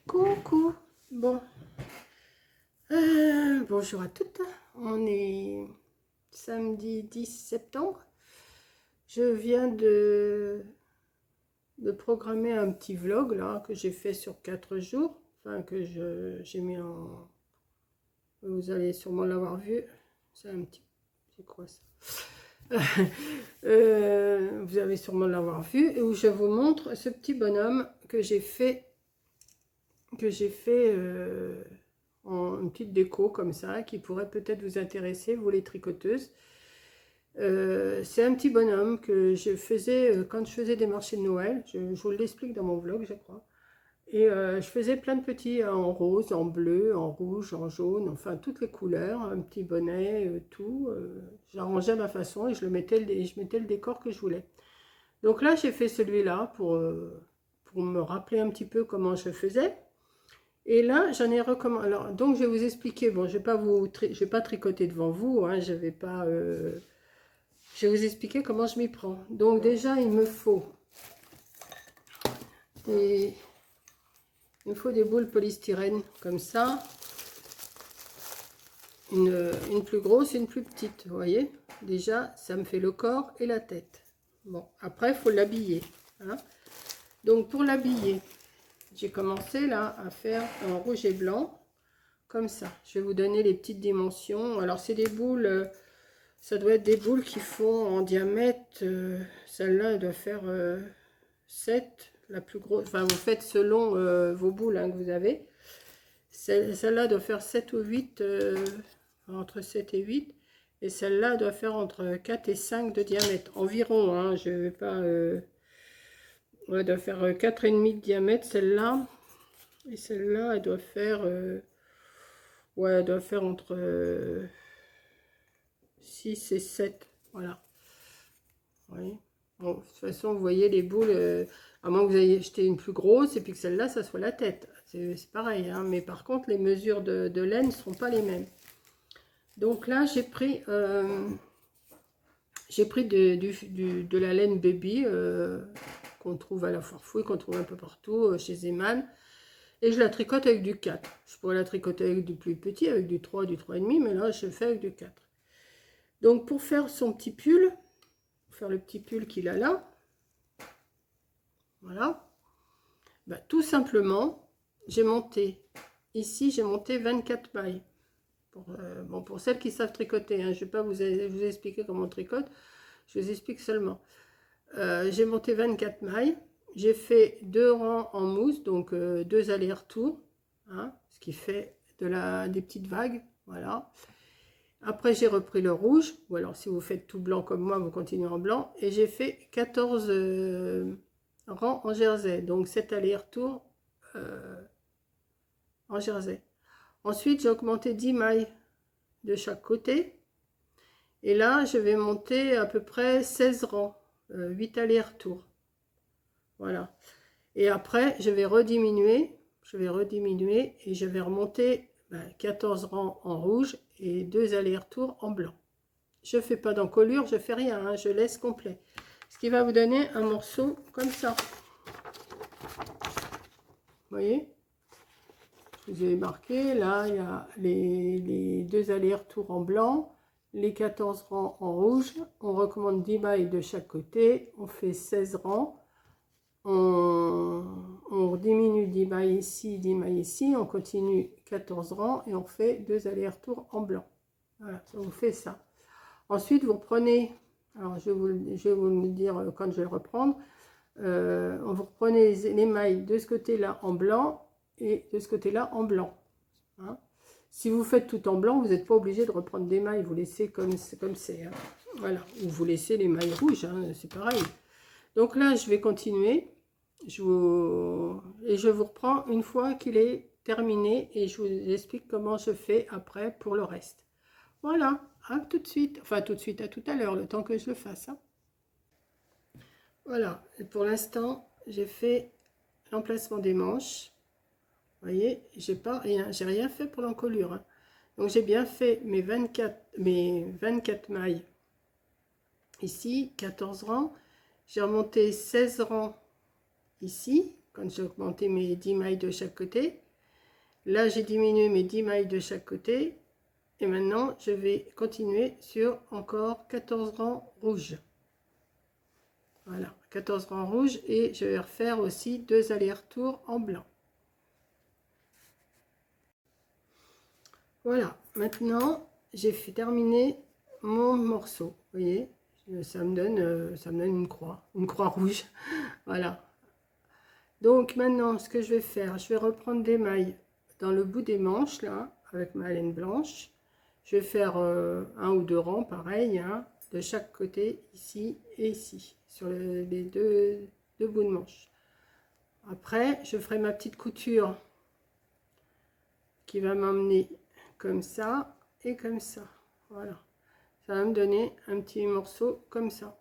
Coucou. Bon, bonjour à toutes. On est samedi 10 septembre. Je viens de programmer un petit vlog là que j'ai fait sur 4 jours. Enfin, que j'ai mis en... Vous allez sûrement l'avoir vu. C'est un petit... C'est quoi ça? Vous allez sûrement l'avoir vu. Et où je vous montre ce petit bonhomme que j'ai fait... en une petite déco comme ça, qui pourrait peut-être vous intéresser, vous les tricoteuses. C'est un petit bonhomme que je faisais quand je faisais des marchés de Noël. Je vous l'explique dans mon vlog, je crois. Et je faisais plein de petits en rose, en bleu, en rouge, en jaune, enfin toutes les couleurs, un petit bonnet, tout. J'arrangeais à ma façon et je mettais le décor que je voulais. Donc là, j'ai fait celui-là pour me rappeler un petit peu comment je faisais. Et là, j'en ai recommandé. Alors, donc, je vais vous expliquer. Bon, je vais pas tricoter devant vous. Hein, je vais pas. Je vais vous expliquer comment je m'y prends. Donc, déjà, il me faut des boules polystyrène comme ça. Une plus grosse, une plus petite. Vous voyez? Déjà, ça me fait le corps et la tête. Bon, après, il faut l'habiller. Hein. Donc, pour l'habiller, j'ai commencé là à faire en rouge et blanc. Comme ça, je vais vous donner les petites dimensions. Alors, c'est des boules, ça doit être des boules qui font en diamètre, celle-là, elle doit faire 7, la plus grosse. Enfin, vous faites selon vos boules hein, que vous avez. Celle-là doit faire 7 ou 8, entre 7 et 8. Et celle-là doit faire entre 4 et 5 de diamètre, environ. Hein, je vais pas... elle doit faire 4,5 de diamètre, celle-là. Et celle-là, elle doit faire... ouais, elle doit faire entre 6 et 7. Voilà. Oui. Bon, de toute façon, vous voyez les boules, à moins que vous ayez acheté une plus grosse et puis que celle-là, ça soit la tête. C'est pareil. Hein, mais par contre, les mesures de laine ne seront pas les mêmes. Donc là, j'ai pris de la laine baby qu'on trouve à la Foire-Fouille, qu'on trouve un peu partout chez Zeman. Et je la tricote avec du 4. Je pourrais la tricoter avec du plus petit, avec du 3, du 3,5, mais là, je fais avec du 4. Donc, pour faire son petit pull, pour faire le petit pull qu'il a là, voilà, bah, tout simplement, j'ai monté, ici, j'ai monté 24 mailles. Bon, pour celles qui savent tricoter, hein, je ne vais pas vous expliquer comment on tricote, je vous explique seulement. J'ai monté 24 mailles, j'ai fait 2 rangs en mousse, donc 2 allers-retours, hein, ce qui fait des petites vagues, voilà. Après, j'ai repris le rouge, ou alors si vous faites tout blanc comme moi, vous continuez en blanc, et j'ai fait 14 rangs en jersey, donc 7 allers-retours en jersey. Ensuite, j'ai augmenté 10 mailles de chaque côté, et là, je vais monter à peu près 16 rangs, 8 allers-retours. Voilà. Et après, je vais rediminuer et je vais remonter 14 rangs en rouge et 2 allers-retours en blanc. Je ne fais pas d'encolure, je ne fais rien, hein, je laisse complet. Ce qui va vous donner un morceau comme ça. Vous voyez? Je vous ai marqué, là, il y a les 2 allers-retours en blanc, les 14 rangs en rouge. On recommande 10 mailles de chaque côté, on fait 16 rangs. On diminue 10 mailles ici, 10 mailles ici, on continue 14 rangs et on fait 2 allers-retours en blanc. Voilà, ça vous fait ça. Ensuite, vous prenez, alors je vais vous le dire quand je vais le reprendre, vous reprenez les mailles de ce côté-là en blanc et de ce côté-là en blanc. Hein. Si vous faites tout en blanc, vous n'êtes pas obligé de reprendre des mailles, vous laissez comme c'est. Hein. Voilà, ou vous laissez les mailles rouges, hein, c'est pareil. Donc là, je vais continuer. Et je vous reprends une fois qu'il est terminé et je vous explique comment je fais après pour le reste. Voilà, à tout de suite. Enfin, tout de suite, à tout à l'heure, le temps que je le fasse. Hein. Voilà, et pour l'instant, j'ai fait l'emplacement des manches. Vous voyez, j'ai rien fait pour l'encolure. Hein. Donc, j'ai bien fait mes 24 mailles ici, 14 rangs. J'ai remonté 16 rangs ici, quand j'ai augmenté mes 10 mailles de chaque côté. Là, j'ai diminué mes 10 mailles de chaque côté. Et maintenant, je vais continuer sur encore 14 rangs rouges. Voilà, 14 rangs rouges. Et je vais refaire aussi 2 allers-retours en blanc. Voilà, maintenant, j'ai terminé mon morceau. Vous voyez, ça me donne une croix rouge. Voilà. Donc maintenant, ce que je vais faire, je vais reprendre des mailles dans le bout des manches, là, avec ma laine blanche. Je vais faire un ou deux rangs, pareil, hein, de chaque côté, ici et ici, sur les deux bouts de manche. Après, je ferai ma petite couture qui va m'emmener comme ça et comme ça. Voilà. Ça va me donner un petit morceau comme ça,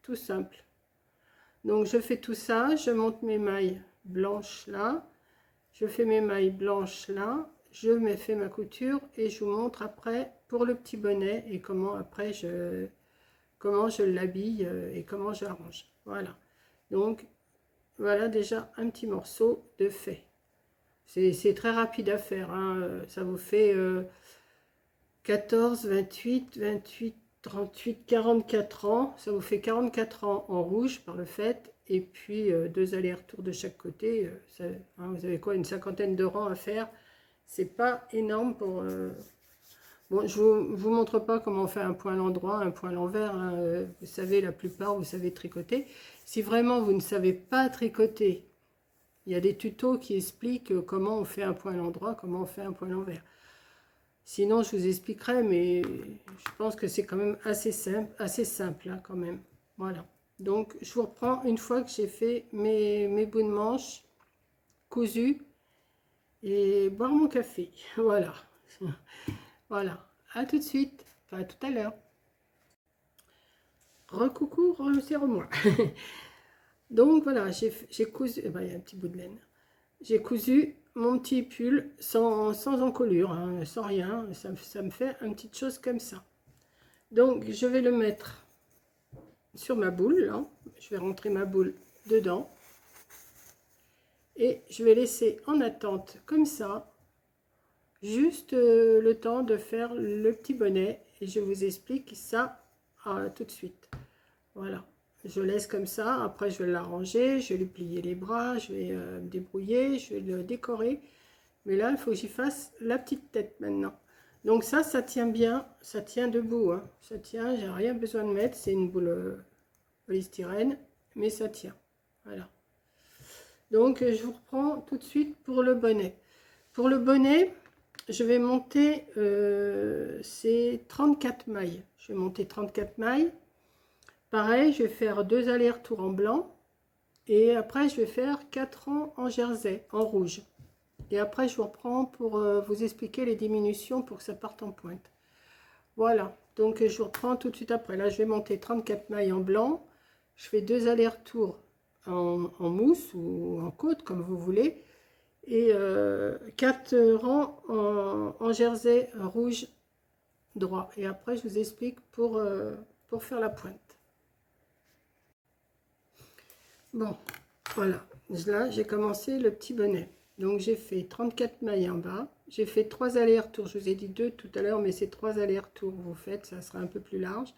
tout simple. Donc je fais tout ça, je monte mes mailles blanches là, je fais mes mailles blanches là, je me fais ma couture et je vous montre après pour le petit bonnet et comment après comment je l'habille et comment j'arrange. Voilà. Donc voilà déjà un petit morceau de fait. C'est très rapide à faire, hein. Ça vous fait 14, 28, 28, 38, 44 ans. Ça vous fait 44 ans en rouge par le fait. Et puis 2 allers-retours de chaque côté. Hein, vous avez quoi, une cinquantaine de rangs à faire. C'est pas énorme pour... Bon, je vous montre pas comment on fait un point à l'endroit, un point à l'envers. Hein. Vous savez, la plupart, vous savez tricoter. Si vraiment vous ne savez pas tricoter, il y a des tutos qui expliquent comment on fait un point à l'endroit, comment on fait un point à l'envers. Sinon, je vous expliquerai, mais je pense que c'est quand même assez simple hein, quand même. Voilà. Donc, je vous reprends une fois que j'ai fait mes bouts de manche cousus et boire mon café. Voilà. Voilà. À tout de suite. Enfin, à tout à l'heure. Recoucou, c'est moi. Donc, voilà, j'ai cousu... ben, il y a un petit bout de laine. J'ai cousu mon petit pull sans encolure, hein, sans rien. Ça me fait une petite chose comme ça. Donc, je vais le mettre sur ma boule. Là. Je vais rentrer ma boule dedans. Et je vais laisser en attente comme ça, juste le temps de faire le petit bonnet. Et je vous explique ça tout de suite. Voilà. Je laisse comme ça. Après, je vais l'arranger. Je vais lui plier les bras. Je vais me débrouiller. Je vais le décorer. Mais là, il faut que j'y fasse la petite tête maintenant. Donc ça tient bien, ça tient debout. Hein. Ça tient, j'ai rien besoin de mettre. C'est une boule polystyrène, mais ça tient. Voilà. Donc je vous reprends tout de suite pour le bonnet. Pour le bonnet, je vais monter ces 34 mailles. Je vais monter 34 mailles. Pareil, je vais faire 2 allers-retours en blanc. Et après, je vais faire 4 rangs en jersey, en rouge. Et après, je vous reprends pour vous expliquer les diminutions pour que ça parte en pointe. Voilà, donc je vous reprends tout de suite après. Là, je vais monter 34 mailles en blanc. Je fais 2 allers-retours en mousse ou en côte, comme vous voulez. Et 4 rangs en jersey rouge droit. Et après, je vous explique pour faire la pointe. Bon, voilà. Là, j'ai commencé le petit bonnet. Donc, j'ai fait 34 mailles en bas. J'ai fait 3 allers-retours. Je vous ai dit 2 tout à l'heure, mais c'est 3 allers-retours. Vous faites, ça sera un peu plus large.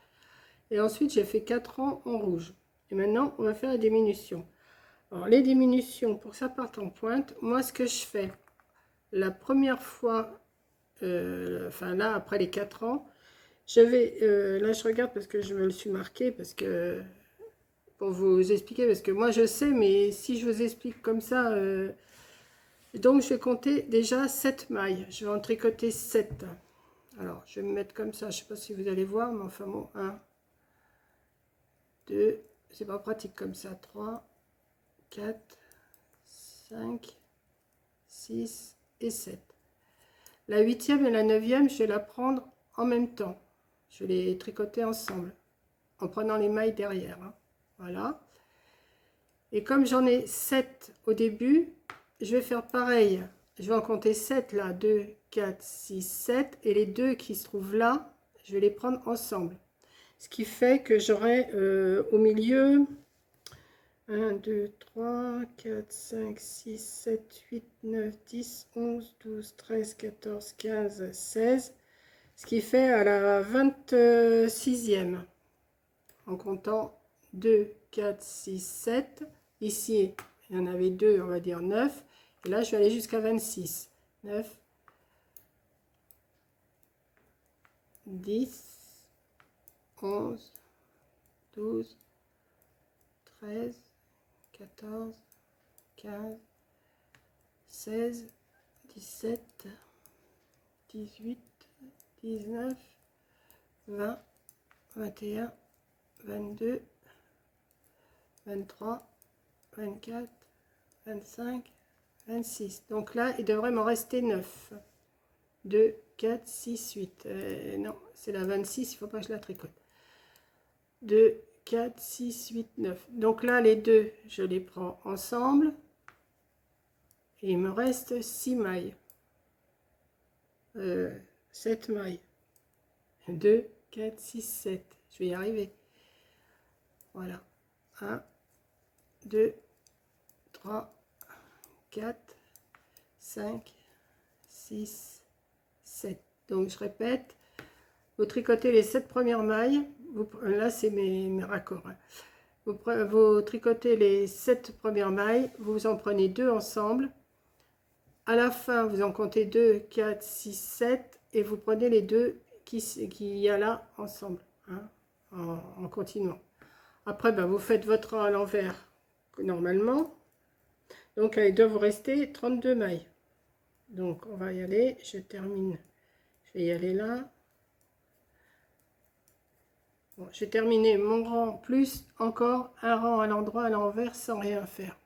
Et ensuite, j'ai fait 4 rangs en rouge. Et maintenant, on va faire la diminution. Alors, les diminutions, pour que ça parte en pointe, moi, ce que je fais, la première fois, enfin là, après les 4 rangs, je vais, là, je regarde parce que je me le suis marqué, parce que... pour vous expliquer, parce que moi je sais, mais si je vous explique comme ça, donc je vais compter déjà 7 mailles, je vais en tricoter 7. Alors je vais me mettre comme ça, je sais pas si vous allez voir, mais enfin bon, 1, 2, c'est pas pratique comme ça, 3, 4, 5, 6 et 7. La 8e et la 9e, je vais la prendre en même temps, je vais les tricoter ensemble, en prenant les mailles derrière, hein. Voilà. Et comme j'en ai 7 au début, je vais faire pareil. Je vais en compter 7 là. 2, 4, 6, 7. Et les 2 qui se trouvent là, je vais les prendre ensemble. Ce qui fait que j'aurai au milieu 1, 2, 3, 4, 5, 6, 7, 8, 9, 10, 11, 12, 13, 14, 15, 16. Ce qui fait à la 26e. En comptant 2, 4, 6, 7. Ici, il y en avait 2, on va dire 9. Et là, je vais aller jusqu'à 26. 9, 10, 11, 12, 13, 14, 15, 16, 17, 18, 19, 20, 21, 22, 23, 24, 25, 26. Donc là, il devrait m'en rester 9. 2, 4, 6, 8. Non, c'est la 26, il ne faut pas que je la tricote. 2, 4, 6, 8, 9. Donc là, les deux, je les prends ensemble. Et il me reste 6 mailles. 7 mailles. 2, 4, 6, 7. Je vais y arriver. Voilà. 1, 2, 3, 4, 5, 6, 7. Donc je répète, vous tricotez les 7 premières mailles. Là c'est mes raccords. Hein. Vous tricotez les 7 premières mailles, vous en prenez 2 ensemble. À la fin, vous en comptez 2, 4, 6, 7 et vous prenez les deux qui y a là ensemble, hein, en continuant. Après, ben, vous faites votre rang à l'envers normalement. Donc, il doit vous rester 32 mailles. Donc, on va y aller. Je termine. Je vais y aller là. Bon, j'ai terminé mon rang plus encore un rang à l'endroit à l'envers sans rien faire.